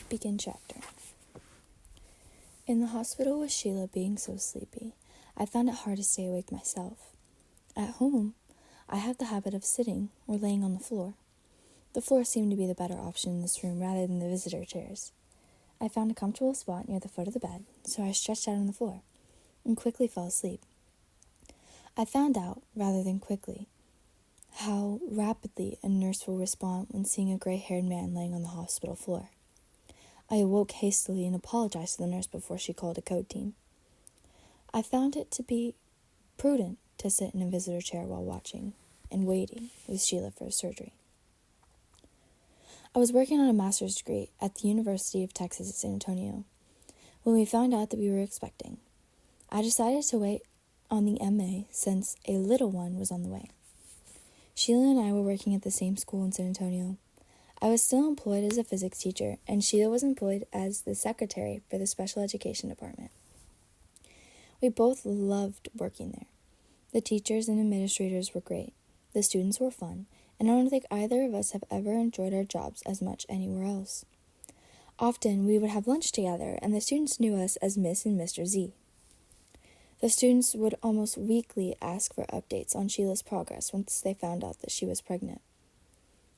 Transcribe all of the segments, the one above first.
Begin chapter. In the hospital with Sheila being so sleepy, I found it hard to stay awake myself. At home, I have the habit of sitting or laying on the floor. The floor seemed to be the better option in this room rather than the visitor chairs. I found a comfortable spot near the foot of the bed, so I stretched out on the floor and quickly fell asleep. I found out, rather than quickly, how rapidly a nurse will respond when seeing a gray-haired man laying on the hospital floor. I awoke hastily and apologized to the nurse before she called a code team. I found it to be prudent to sit in a visitor chair while watching and waiting with Sheila for surgery. I was working on a master's degree at the University of Texas at San Antonio when we found out that we were expecting. I decided to wait on the MA since a little one was on the way. Sheila and I were working at the same school in San Antonio. I was still employed as a physics teacher, and Sheila was employed as the secretary for the special education department. We both loved working there. The teachers and administrators were great. The students were fun, and I don't think either of us have ever enjoyed our jobs as much anywhere else. Often, we would have lunch together, and the students knew us as Miss and Mr. Z. The students would almost weekly ask for updates on Sheila's progress once they found out that she was pregnant.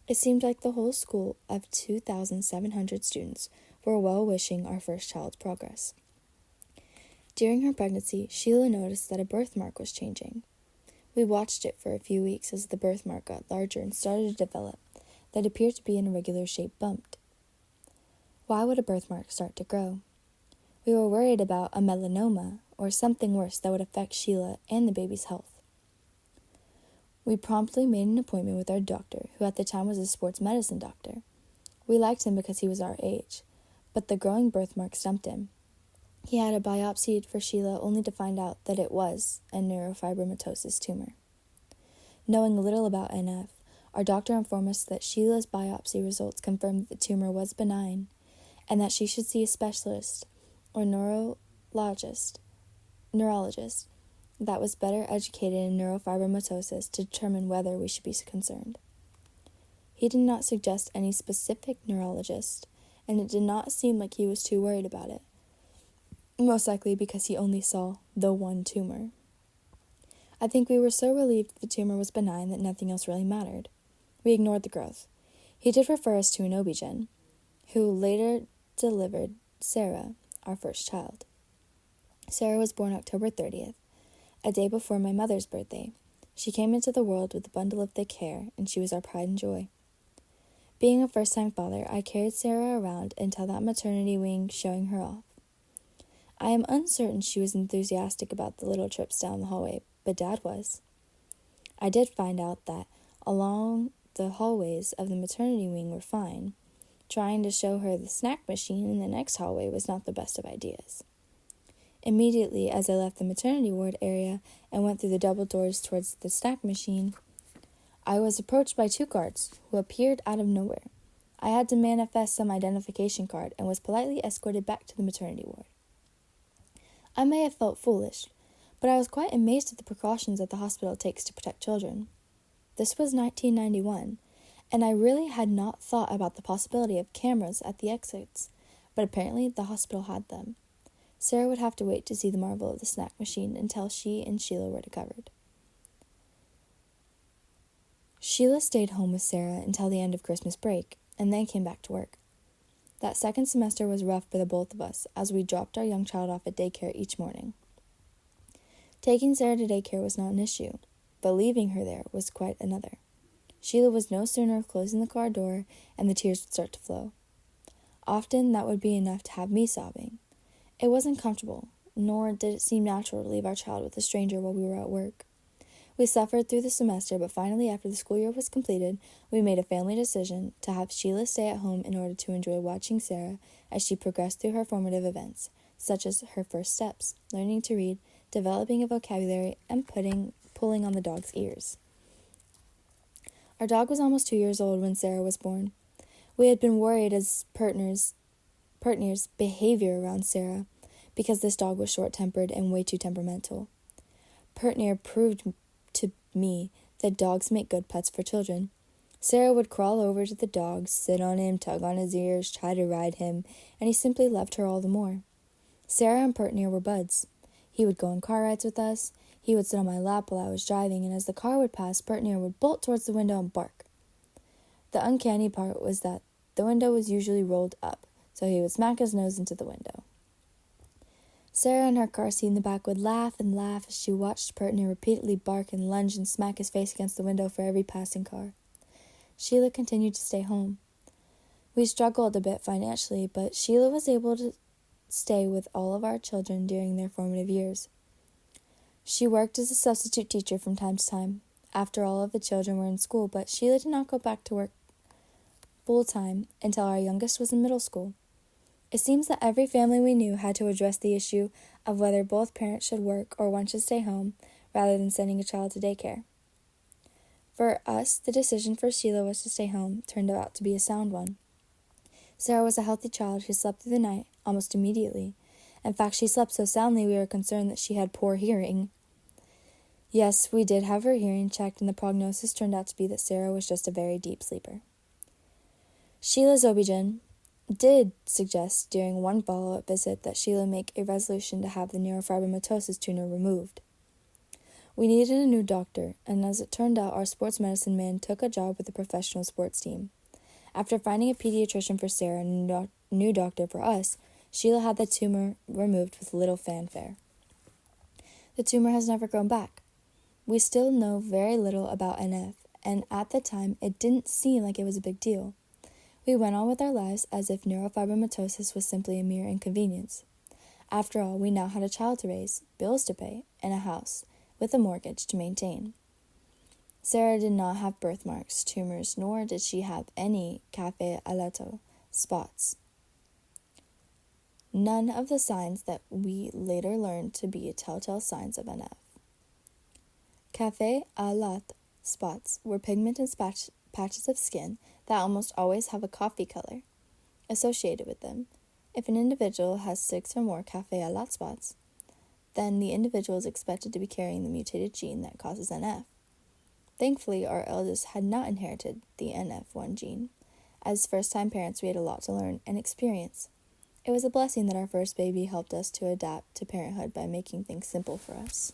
It seemed like the whole school of 2,700 students were well-wishing our first child's progress. During her pregnancy, Sheila noticed that a birthmark was changing. We watched it for a few weeks as the birthmark got larger and started to develop, that appeared to be an irregular-shaped bump. Why would a birthmark start to grow? We were worried about a melanoma or something worse that would affect Sheila and the baby's health. We promptly made an appointment with our doctor, who at the time was a sports medicine doctor. We liked him because he was our age, but the growing birthmark stumped him. He had a biopsy for Sheila only to find out that it was a neurofibromatosis tumor. Knowing little about NF, our doctor informed us that Sheila's biopsy results confirmed that the tumor was benign and that she should see a specialist or neurologist that was better educated in neurofibromatosis to determine whether we should be concerned. He did not suggest any specific neurologist, and it did not seem like he was too worried about it, most likely because he only saw the one tumor. I think we were so relieved that the tumor was benign that nothing else really mattered. We ignored the growth. He did refer us to an OB-GYN, who later delivered Sarah, our first child. Sarah was born October 30th, a day before my mother's birthday. She came into the world with a bundle of thick hair, and she was our pride and joy. Being a first-time father, I carried Sarah around until that maternity wing showing her off. I am uncertain she was enthusiastic about the little trips down the hallway, but Dad was. I did find out that along the hallways of the maternity wing were fine. Trying to show her the snack machine in the next hallway was not the best of ideas. Immediately as I left the maternity ward area and went through the double doors towards the snack machine, I was approached by 2 guards who appeared out of nowhere. I had to manifest some identification card and was politely escorted back to the maternity ward. I may have felt foolish, but I was quite amazed at the precautions that the hospital takes to protect children. This was 1991, and I really had not thought about the possibility of cameras at the exits, but apparently the hospital had them. Sarah would have to wait to see the marvel of the snack machine until she and Sheila were recovered. Sheila stayed home with Sarah until the end of Christmas break, and then came back to work. That second semester was rough for the both of us, as we dropped our young child off at daycare each morning. Taking Sarah to daycare was not an issue, but leaving her there was quite another. Sheila was no sooner closing the car door, and the tears would start to flow. Often that would be enough to have me sobbing. It wasn't comfortable, nor did it seem natural to leave our child with a stranger while we were at work. We suffered through the semester, but finally, after the school year was completed, we made a family decision to have Sheila stay at home in order to enjoy watching Sarah as she progressed through her formative events, such as her first steps, learning to read, developing a vocabulary, and pulling on the dog's ears. Our dog was almost 2 years old when Sarah was born. We had been worried as partners' behavior around Sarah because this dog was short-tempered and way too temperamental. Pertner proved to me that dogs make good pets for children. Sarah would crawl over to the dog, sit on him, tug on his ears, try to ride him, and he simply loved her all the more. Sarah and Pertnir were buds. He would go on car rides with us. He would sit on my lap while I was driving, and as the car would pass, Pertnir would bolt towards the window and bark. The uncanny part was that the window was usually rolled up, so he would smack his nose into the window. Sarah in her car seat in the back would laugh and laugh as she watched Pertnir repeatedly bark and lunge and smack his face against the window for every passing car. Sheila continued to stay home. We struggled a bit financially, but Sheila was able to stay with all of our children during their formative years. She worked as a substitute teacher from time to time, after all of the children were in school, but Sheila did not go back to work full-time until our youngest was in middle school. It seems that every family we knew had to address the issue of whether both parents should work or one should stay home, rather than sending a child to daycare. For us, the decision for Sheila was to stay home turned out to be a sound one. Sarah was a healthy child who slept through the night almost immediately. In fact, she slept so soundly we were concerned that she had poor hearing. Yes, we did have her hearing checked, and the prognosis turned out to be that Sarah was just a very deep sleeper. Sheila's OB-GYN did suggest during one follow-up visit that Sheila make a resolution to have the neurofibromatosis tuner removed. We needed a new doctor, and as it turned out, our sports medicine man took a job with a professional sports team. After finding a pediatrician for Sarah and a new doctor for us, Sheila had the tumor removed with little fanfare. The tumor has never grown back. We still know very little about NF, and at the time, it didn't seem like it was a big deal. We went on with our lives as if neurofibromatosis was simply a mere inconvenience. After all, we now had a child to raise, bills to pay, and a house, with a mortgage to maintain. Sarah did not have birthmarks, tumors, nor did she have any café au lait spots. None of the signs that we later learned to be telltale signs of NF. Café au lait spots were pigmented patches of skin that almost always have a coffee color associated with them. If an individual has 6 or more café au lait spots, then the individual is expected to be carrying the mutated gene that causes NF. Thankfully, our eldest had not inherited the NF1 gene. As first-time parents, we had a lot to learn and experience. It was a blessing that our first baby helped us to adapt to parenthood by making things simple for us.